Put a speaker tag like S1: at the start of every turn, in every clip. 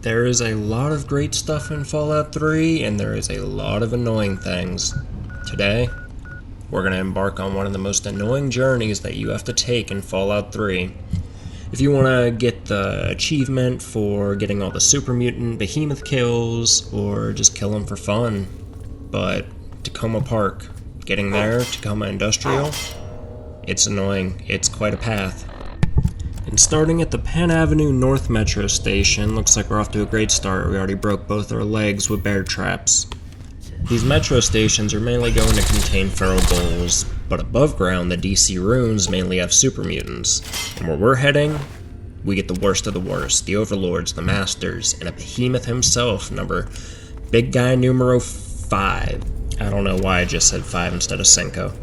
S1: There is a lot of great stuff in Fallout 3, and there is a lot of annoying things. Today, we're going to embark on one of the most annoying journeys that you have to take in Fallout 3. If you want to get the achievement for getting all the super mutant behemoth kills, or just kill them for fun. But Tacoma Park, getting there, Tacoma Industrial, it's annoying. It's quite a path. And starting at the Penn Avenue North Metro Station, looks like we're off to a great start. We already broke both our legs with bear traps. These metro stations are mainly going to contain feral bulls, but above ground the DC ruins mainly have super mutants. And where we're heading, we get the worst of the worst, the overlords, the masters, and a behemoth himself, big guy numero 5. I don't know why I just said 5 instead of Cinco.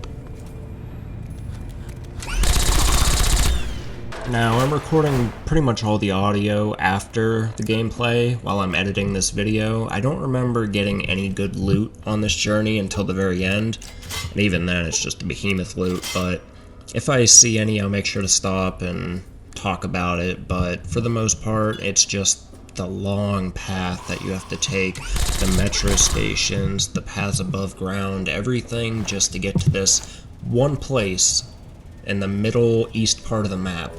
S1: Now, I'm recording pretty much all the audio after the gameplay while I'm editing this video. I don't remember getting any good loot on this journey until the very end, and even then it's just the behemoth loot, but if I see any I'll make sure to stop and talk about it, but for the most part it's just the long path that you have to take, the metro stations, the paths above ground, everything just to get to this one place in the middle east part of the map.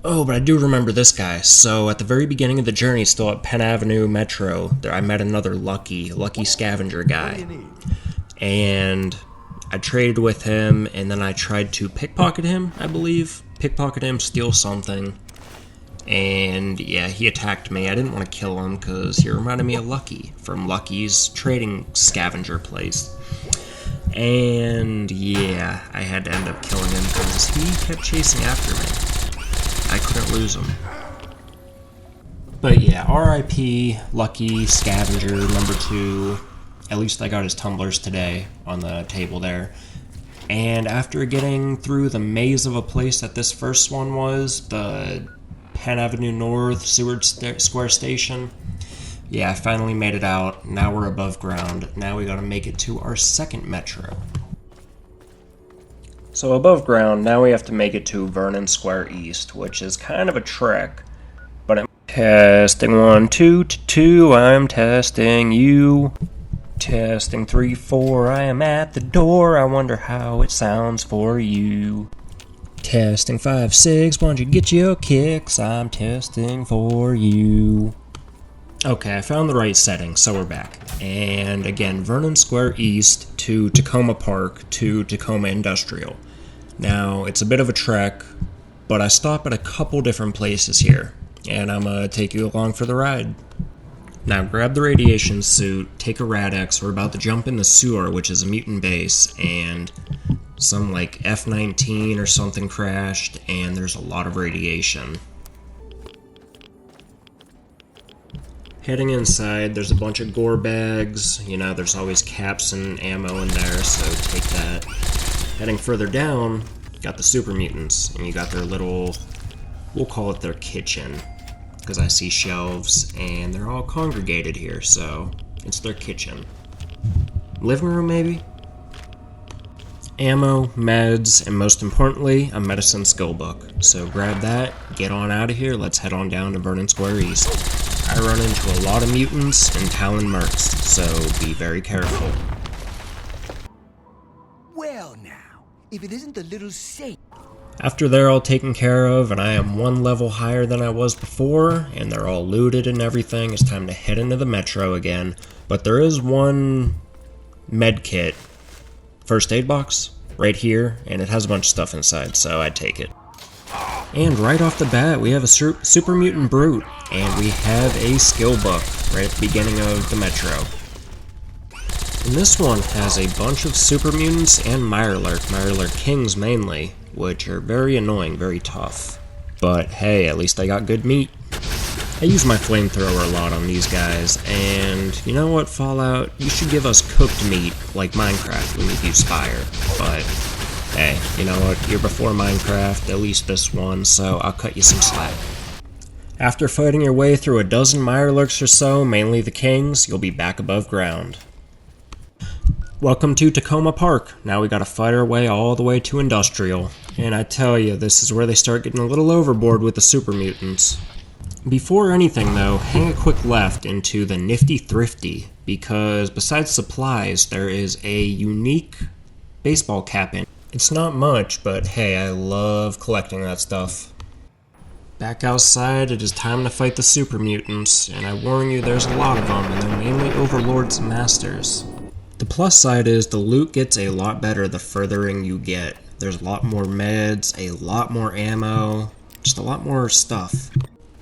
S1: Oh, but I do remember this guy. So at the very beginning of the journey, still at Penn Avenue Metro, there I met another lucky scavenger guy. And I traded with him, and then I tried to pickpocket him, I believe. Pickpocket him, steal something. And yeah, he attacked me. I didn't want to kill him because he reminded me of Lucky from Lucky's trading scavenger place. And yeah, I had to end up killing him because he kept chasing after me. I couldn't lose him. But yeah, RIP, Lucky, Scavenger, number 2. At least I got his tumblers today on the table there. And after getting through the maze of a place that this first one was, the Penn Avenue North Seward Square Station, yeah, I finally made it out. Now we're above ground. Now we gotta make it to our second metro. So above ground, now we have to make it to Vernon Square East, which is kind of a trek, but I'm testing 1, 2, 2, I'm testing you. Testing 3, 4, I am at the door, I wonder how it sounds for you. Testing 5, 6, why don't you get your kicks, I'm testing for you. Okay, I found the right setting, so we're back. And again, Vernon Square East to Tacoma Park to Tacoma Industrial. Now, it's a bit of a trek, but I stop at a couple different places here, and I'm gonna take you along for the ride. Now, grab the radiation suit, take a Rad-X, we're about to jump in the sewer, which is a mutant base, and some like F-19 or something crashed, and there's a lot of radiation. Heading inside, there's a bunch of gore bags, there's always caps and ammo in there, so take that. Heading further down, got the super mutants, and you got their little, we'll call it their kitchen, because I see shelves, and they're all congregated here, so it's their kitchen. Living room, maybe? Ammo, meds, and most importantly, a medicine skill book. So grab that, get on out of here, let's head on down to Vernon Square East. I run into a lot of mutants and Talon mercs, so be very careful.
S2: Well now, if it isn't the little saint.
S1: After they're all taken care of, and I am 1 level higher than I was before, and they're all looted and everything, it's time to head into the metro again. But there is one med kit, first aid box, right here, and it has a bunch of stuff inside, so I'd take it. And right off the bat, we have a super mutant brute, and we have a skill book right at the beginning of the metro. And this one has a bunch of super mutants and Mirelurk kings mainly, which are very annoying, very tough. But hey, at least I got good meat. I use my flamethrower a lot on these guys, and you know what, Fallout? You should give us cooked meat like Minecraft when you use fire. But hey, you know what? You're before Minecraft, at least this one, so I'll cut you some slack. After fighting your way through a dozen Mirelurks or so, mainly the kings, you'll be back above ground. Welcome to Tacoma Park. Now we gotta fight our way all the way to Industrial. And I tell you, this is where they start getting a little overboard with the super mutants. Before anything though, hang a quick left into the Nifty Thrifty, because besides supplies, there is a unique baseball cap in. It's not much, but hey, I love collecting that stuff. Back outside, it is time to fight the super mutants, and I warn you, there's a lot of them, and they're mainly overlords and masters. The plus side is the loot gets a lot better the furthering you get. There's a lot more meds, a lot more ammo, just a lot more stuff.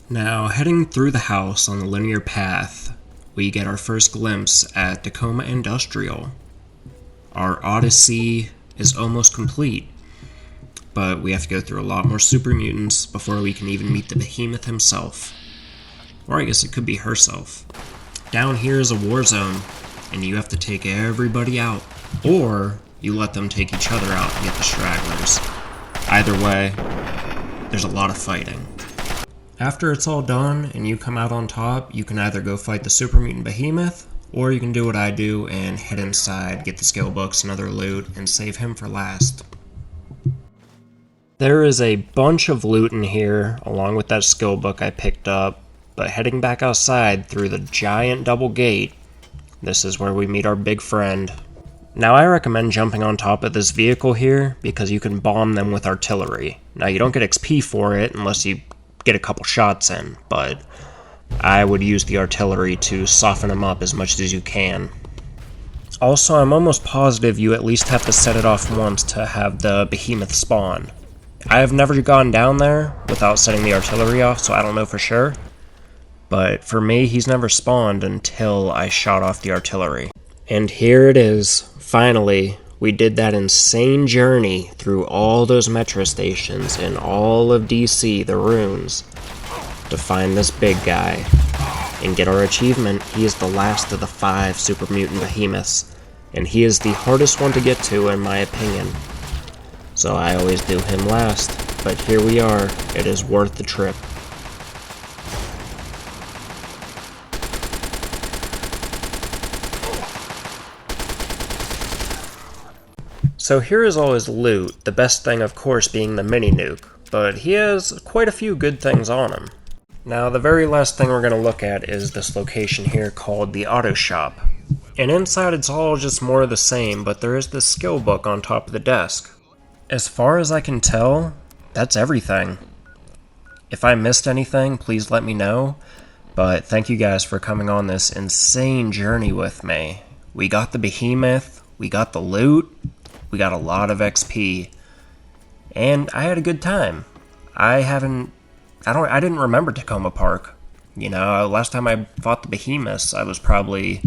S1: Now, heading through the house on the linear path, we get our first glimpse at Tacoma Industrial. Our Odyssey is almost complete, but we have to go through a lot more super mutants before we can even meet the behemoth himself. Or I guess it could be herself. Down here is a war zone, and you have to take everybody out, or you let them take each other out and get the stragglers. Either way, there's a lot of fighting. After it's all done and you come out on top, you can either go fight the super mutant behemoth, or you can do what I do and head inside, get the skill books and other loot, and save him for last. There is a bunch of loot in here, along with that skill book I picked up, but heading back outside through the giant double gate, this is where we meet our big friend. Now I recommend jumping on top of this vehicle here, because you can bomb them with artillery. Now you don't get XP for it unless you get a couple shots in, but I would use the artillery to soften them up as much as you can. Also, I'm almost positive you at least have to set it off once to have the behemoth spawn. I have never gone down there without setting the artillery off, so I don't know for sure. But for me, he's never spawned until I shot off the artillery. And here it is. Finally, we did that insane journey through all those metro stations in all of DC, the runes, to find this big guy and get our achievement. He is the last of the 5 super mutant behemoths, and he is the hardest one to get to in my opinion. So I always do him last, but here we are. It is worth the trip. So here is all his loot, the best thing of course being the mini nuke, but he has quite a few good things on him. Now the very last thing we're going to look at is this location here called the auto shop. And inside it's all just more of the same, but there is this skill book on top of the desk. As far as I can tell, that's everything. If I missed anything, please let me know, but thank you guys for coming on this insane journey with me. We got the behemoth, we got the loot, we got a lot of XP, and I had a good time. I didn't remember Tacoma Park. You know, last time I fought the behemoths, I was probably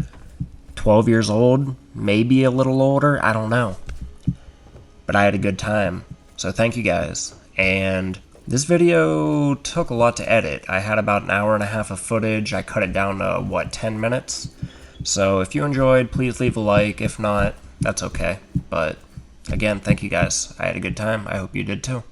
S1: 12 years old, maybe a little older, I don't know. But I had a good time, so thank you guys. And this video took a lot to edit. I had about an hour and a half of footage. I cut it down to, 10 minutes? So if you enjoyed, please leave a like. If not, that's okay. But again, thank you guys. I had a good time. I hope you did too.